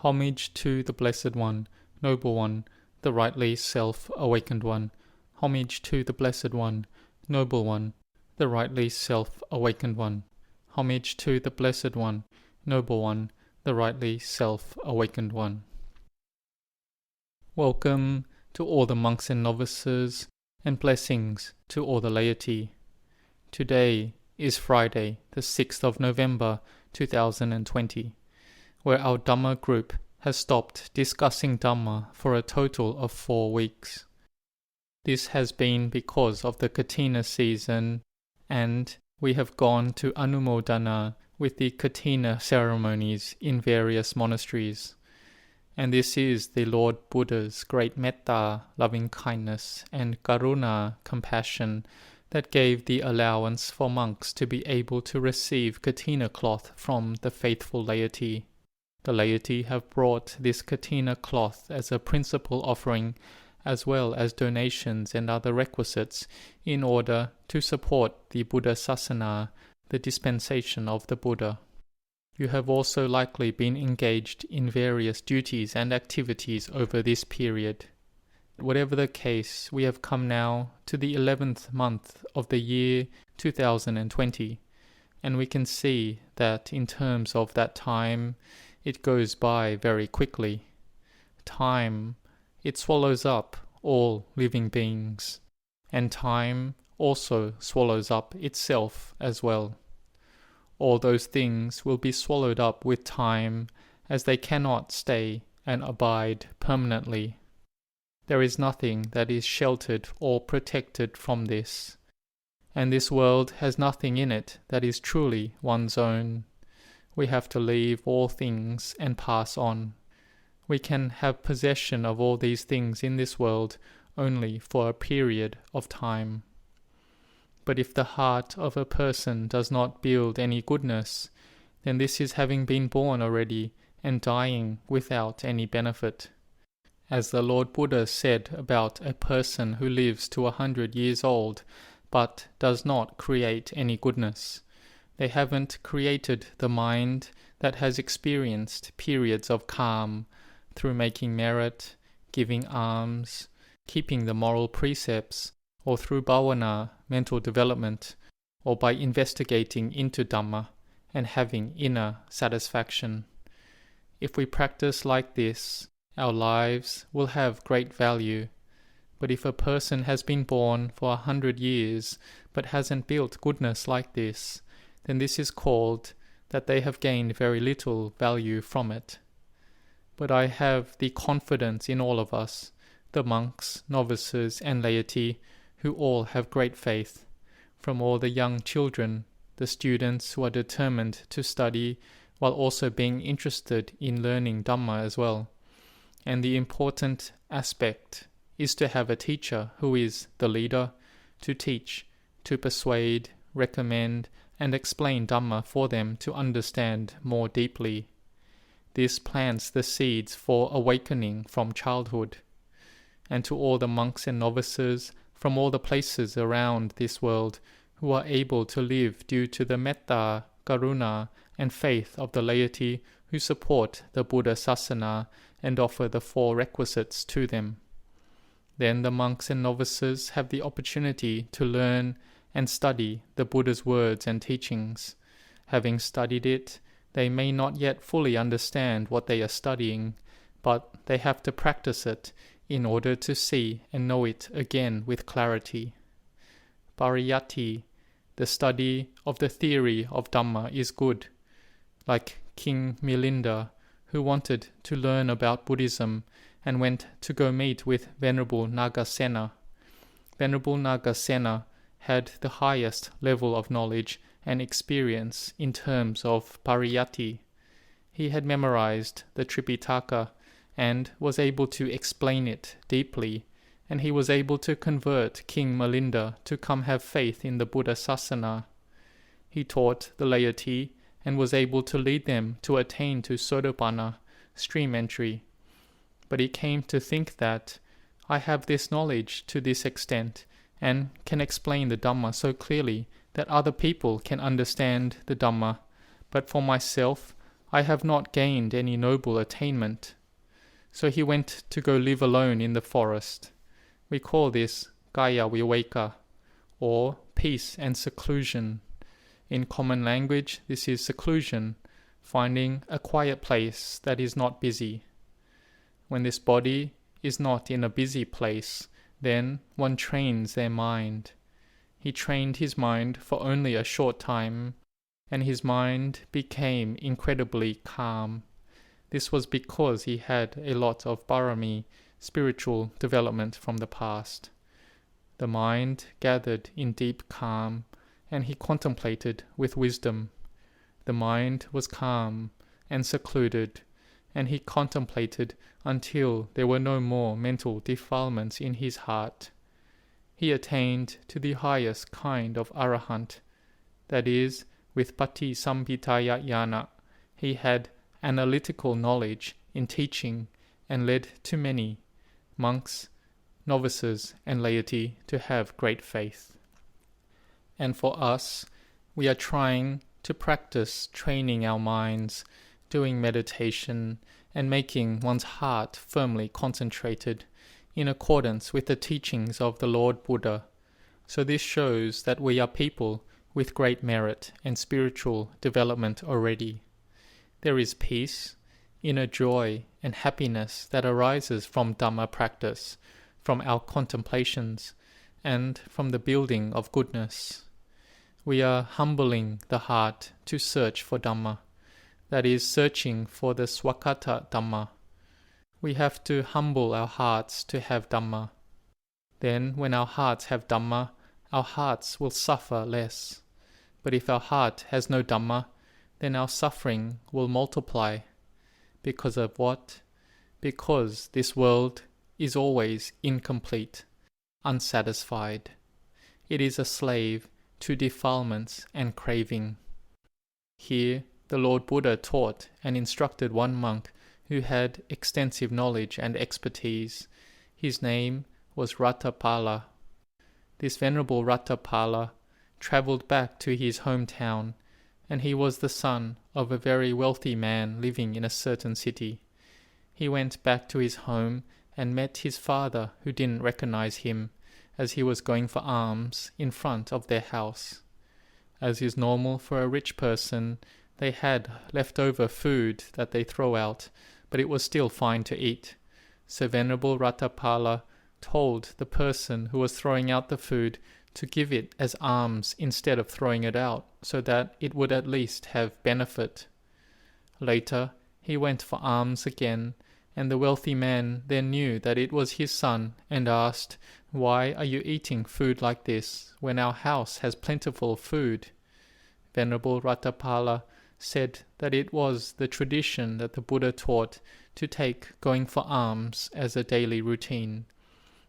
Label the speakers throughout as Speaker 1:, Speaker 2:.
Speaker 1: Homage to the Blessed One, Noble One, the rightly self-awakened one. Homage to the Blessed One, Noble One, the rightly self-awakened one. Homage to the Blessed One, Noble One, the rightly self-awakened one. Welcome to all the monks and novices, and blessings to all the laity. Today is Friday, the 6th of November, 2020, where our Dhamma group has stopped discussing Dhamma for a total of 4 weeks. This has been because of the Katina season, and we have gone to Anumodana with the Katina ceremonies in various monasteries. And this is the Lord Buddha's great metta, loving kindness, and karuna, compassion, that gave the allowance for monks to be able to receive katina cloth from the faithful laity. The laity have brought this katina cloth as a principal offering, as well as donations and other requisites, in order to support the Buddha Sasana, the dispensation of the Buddha. You have also likely been engaged in various duties and activities over this period. Whatever the case, we have come now to the 11th month of the year 2020, and we can see that in terms of that time, it goes by very quickly. Time, it swallows up all living beings, and time also swallows up itself as well. All those things will be swallowed up with time, as they cannot stay and abide permanently. There is nothing that is sheltered or protected from this, and this world has nothing in it that is truly one's own. We have to leave all things and pass on. We can have possession of all these things in this world only for a period of time. But if the heart of a person does not build any goodness, then this is having been born already and dying without any benefit. As the Lord Buddha said about a person who lives to 100 years old, but does not create any goodness. They haven't created the mind that has experienced periods of calm through making merit, giving alms, keeping the moral precepts, or through bhavana, mental development, or by investigating into Dhamma and having inner satisfaction. If we practice like this, our lives will have great value. But if a person has been born for 100 years but hasn't built goodness like this, then this is called that they have gained very little value from it. But I have the confidence in all of us, the monks, novices, and laity, who all have great faith, from all the young children, the students who are determined to study while also being interested in learning Dhamma as well. And the important aspect is to have a teacher who is the leader, to teach, to persuade, recommend, and explain Dhamma for them to understand more deeply. This plants the seeds for awakening from childhood. And to all the monks and novices from all the places around this world who are able to live due to the metta, karuna, and faith of the laity who support the Buddha Sasana and offer the 4 requisites to them. Then the monks and novices have the opportunity to learn and study the Buddha's words and teachings. Having studied it, they may not yet fully understand what they are studying, but they have to practice it in order to see and know it again with clarity. Pariyatti, the study of the theory of Dhamma, is good. Like King Milinda, who wanted to learn about Buddhism and went to go meet with Venerable Nagasena. Venerable Nagasena had the highest level of knowledge and experience in terms of pariyatti. He had memorized the Tripitaka and was able to explain it deeply, and he was able to convert King Milinda to come have faith in the Buddha Sasana. He taught the laity and was able to lead them to attain to Sotapanna, stream entry. But he came to think that, I have this knowledge to this extent, and can explain the Dhamma so clearly that other people can understand the Dhamma, but for myself, I have not gained any noble attainment. So he went to go live alone in the forest. We call this Kaya Viveka, or peace and seclusion. In common language, this is seclusion, finding a quiet place that is not busy. When this body is not in a busy place, then one trains their mind. He trained his mind for only a short time, and his mind became incredibly calm. This was because he had a lot of parami, spiritual development from the past. The mind gathered in deep calm, and he contemplated with wisdom. The mind was calm and secluded, and he contemplated until there were no more mental defilements in his heart. He attained to the highest kind of arahant, that is, with Patisambhitaya Jnana. He had analytical knowledge in teaching and led to many monks, novices, and laity to have great faith. And for us, we are trying to practice training our minds, doing meditation, and making one's heart firmly concentrated in accordance with the teachings of the Lord Buddha. So this shows that we are people with great merit and spiritual development already. There is peace, inner joy, and happiness that arises from Dhamma practice, from our contemplations, and from the building of goodness. We are humbling the heart to search for Dhamma, that is, searching for the Swakata Dhamma. We have to humble our hearts to have Dhamma. Then, when our hearts have Dhamma, our hearts will suffer less. But if our heart has no Dhamma, then our suffering will multiply. Because of what? Because this world is always incomplete, unsatisfied. It is a slave to defilements and craving. Here, the Lord Buddha taught and instructed one monk who had extensive knowledge and expertise. His name was Ratthapala. This Venerable Ratthapala travelled back to his hometown, and he was the son of a very wealthy man living in a certain city. He went back to his home and met his father, who didn't recognize him, as he was going for alms in front of their house. As is normal for a rich person, they had leftover food that they throw out, but it was still fine to eat. So Venerable Ratthapala told the person who was throwing out the food to give it as alms instead of throwing it out, so that it would at least have benefit. Later, he went for alms again, and the wealthy man then knew that it was his son and asked, "Why are you eating food like this, when our house has plentiful food?" Venerable Ratthapala said that it was the tradition that the Buddha taught to take going for alms as a daily routine.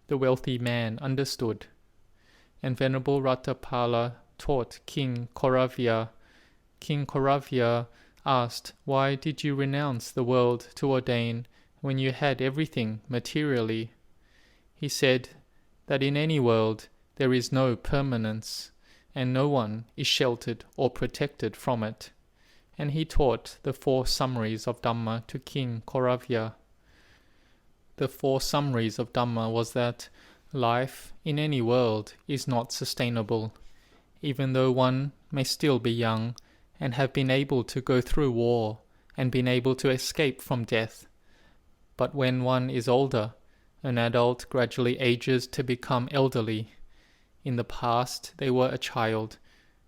Speaker 1: The wealthy man understood. And Venerable Ratthapala taught King Koravya. King Koravya asked, "Why did you renounce the world to ordain when you had everything materially?" He said that in any world there is no permanence, and no one is sheltered or protected from it. And he taught the 4 summaries of Dhamma to King Koravya. The 4 summaries of Dhamma was that life in any world is not sustainable, even though one may still be young and have been able to go through war and been able to escape from death. But when one is older, an adult gradually ages to become elderly. In the past, they were a child,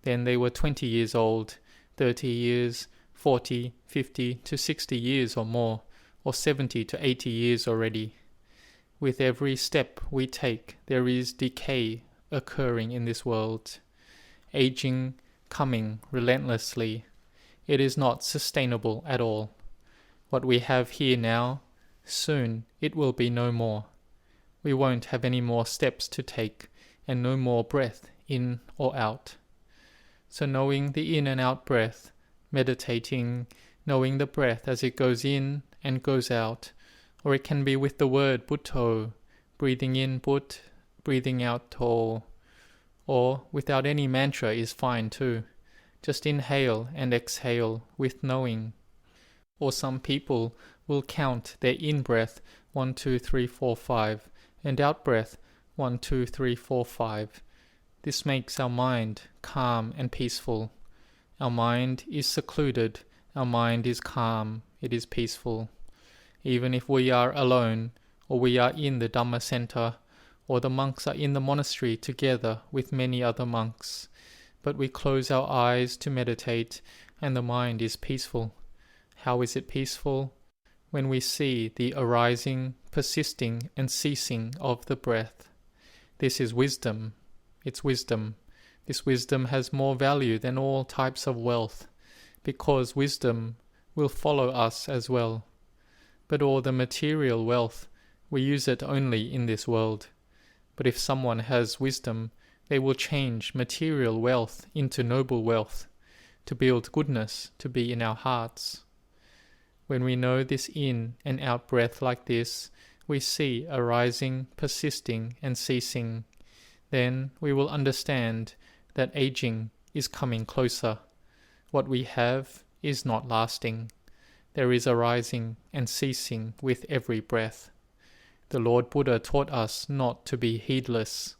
Speaker 1: then they were 20 years old, 30 years, 40, 50 to 60 years or more, or 70 to 80 years already. With every step we take, there is decay occurring in this world. Aging coming relentlessly. It is not sustainable at all. What we have here now, soon it will be no more. We won't have any more steps to take, and no more breath in or out. So knowing the in and out breath, meditating, knowing the breath as it goes in and goes out, or it can be with the word Butto, breathing in But, breathing out To, or without any mantra is fine too. Just inhale and exhale with knowing. Or some people will count their in-breath 1, 2, 3, 4, 5 and out-breath 1, 2, 3, 4, 5. This makes our mind calm and peaceful. Our mind is secluded, our mind is calm, it is peaceful. Even if we are alone, or we are in the Dhamma center, or the monks are in the monastery together with many other monks, but we close our eyes to meditate and the mind is peaceful. How is it peaceful? When we see the arising, persisting and ceasing of the breath. This is wisdom. It's wisdom. This wisdom has more value than all types of wealth, because wisdom will follow us as well. But all the material wealth, we use it only in this world. But if someone has wisdom, they will change material wealth into noble wealth, to build goodness to be in our hearts. When we know this in and out breath like this, we see arising, persisting and ceasing. Then we will understand that aging is coming closer. What we have is not lasting. There is arising and ceasing with every breath. The Lord Buddha taught us not to be heedless.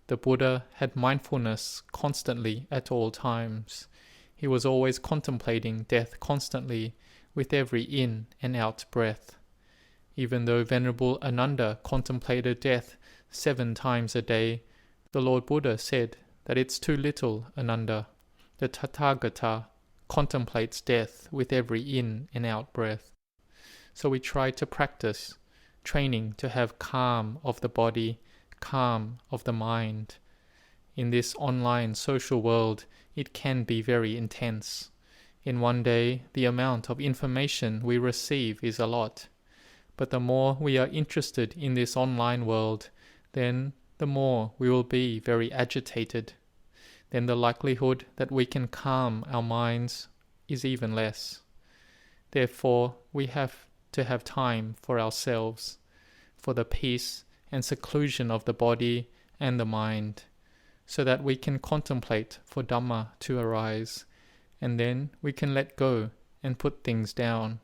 Speaker 1: The Buddha had mindfulness constantly at all times. He was always contemplating death constantly with every in and out breath. Even though Venerable Ananda contemplated death 7 times a day, the Lord Buddha said that it's too little, Ananda. The Tathagata contemplates death with every in and out breath. So we try to practice, training to have calm of the body, calm of the mind. In this online social world, it can be very intense. In one day, the amount of information we receive is a lot. But the more we are interested in this online world, then the more we will be very agitated. Then the likelihood that we can calm our minds is even less. Therefore, we have to have time for ourselves, for the peace and seclusion of the body and the mind, so that we can contemplate for Dhamma to arise, and then we can let go and put things down.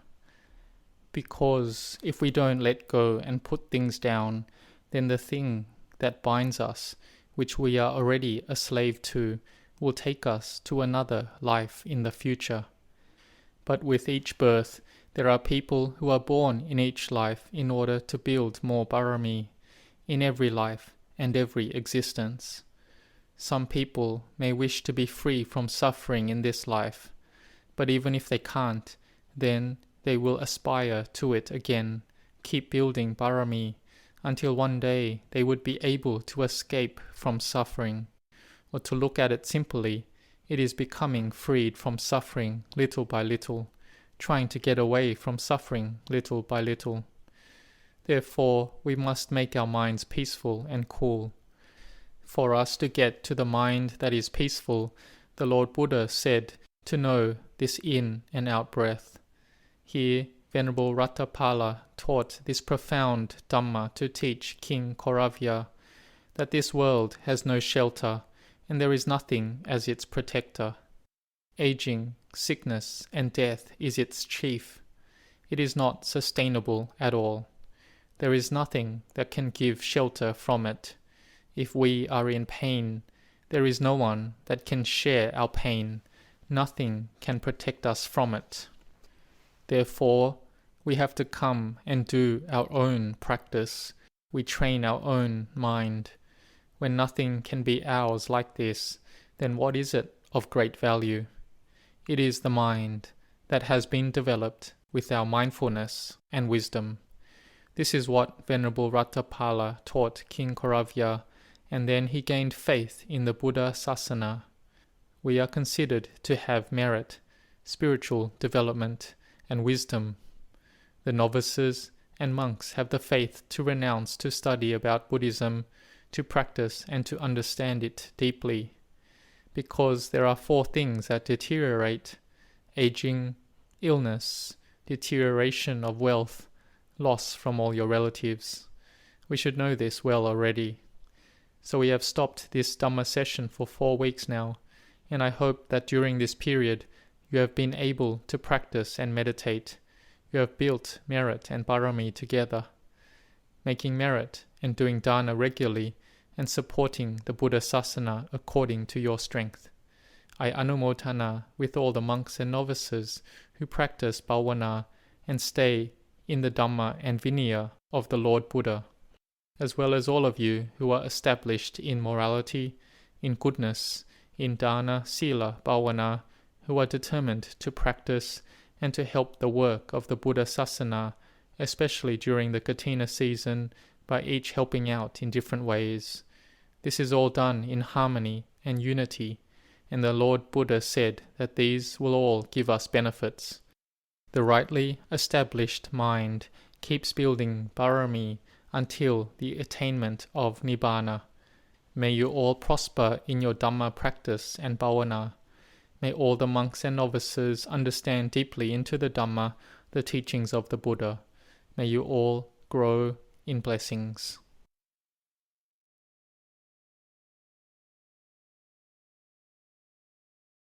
Speaker 1: Because if we don't let go and put things down, then the thing that binds us, which we are already a slave to, will take us to another life in the future. But with each birth, there are people who are born in each life in order to build more barami in every life and every existence. Some people may wish to be free from suffering in this life, but even if they can't, then they will aspire to it again, keep building barami, until one day they would be able to escape from suffering. Or to look at it simply, it is becoming freed from suffering little by little, trying to get away from suffering little by little. Therefore, we must make our minds peaceful and cool. For us to get to the mind that is peaceful, the Lord Buddha said to know this in and out breath. Here, Venerable Ratthapala taught this profound Dhamma to teach King Kauravya, that this world has no shelter and there is nothing as its protector. Aging, sickness and death is its chief. It is not sustainable at all. There is nothing that can give shelter from it. If we are in pain, there is no one that can share our pain. Nothing can protect us from it. Therefore, we have to come and do our own practice. We train our own mind. When nothing can be ours like this, then what is it of great value? It is the mind that has been developed with our mindfulness and wisdom. This is what Venerable Ratthapala taught King Kauravya, and then he gained faith in the Buddha Sasana. We are considered to have merit, spiritual development, and wisdom. The novices and monks have the faith to renounce to study about Buddhism, to practice and to understand it deeply. Because there are 4 things that deteriorate: aging, illness, deterioration of wealth, loss from all your relatives. We should know this well already. So we have stopped this Dhamma session for 4 weeks now, and I hope that during this period you have been able to practice and meditate, you have built merit and parami together, making merit and doing dana regularly and supporting the Buddha Sasana according to your strength. I anumodana with all the monks and novices who practice bhavana and stay in the Dhamma and Vinaya of the Lord Buddha, as well as all of you who are established in morality, in goodness, in dana, sila, bhavana, who are determined to practice and to help the work of the Buddha Sasana, especially during the Katina season, by each helping out in different ways. This is all done in harmony and unity, and the Lord Buddha said that these will all give us benefits. The rightly established mind keeps building parami until the attainment of Nibbana. May you all prosper in your Dhamma practice and bhavana. May all the monks and novices understand deeply into the Dhamma, the teachings of the Buddha. May you all grow in blessings.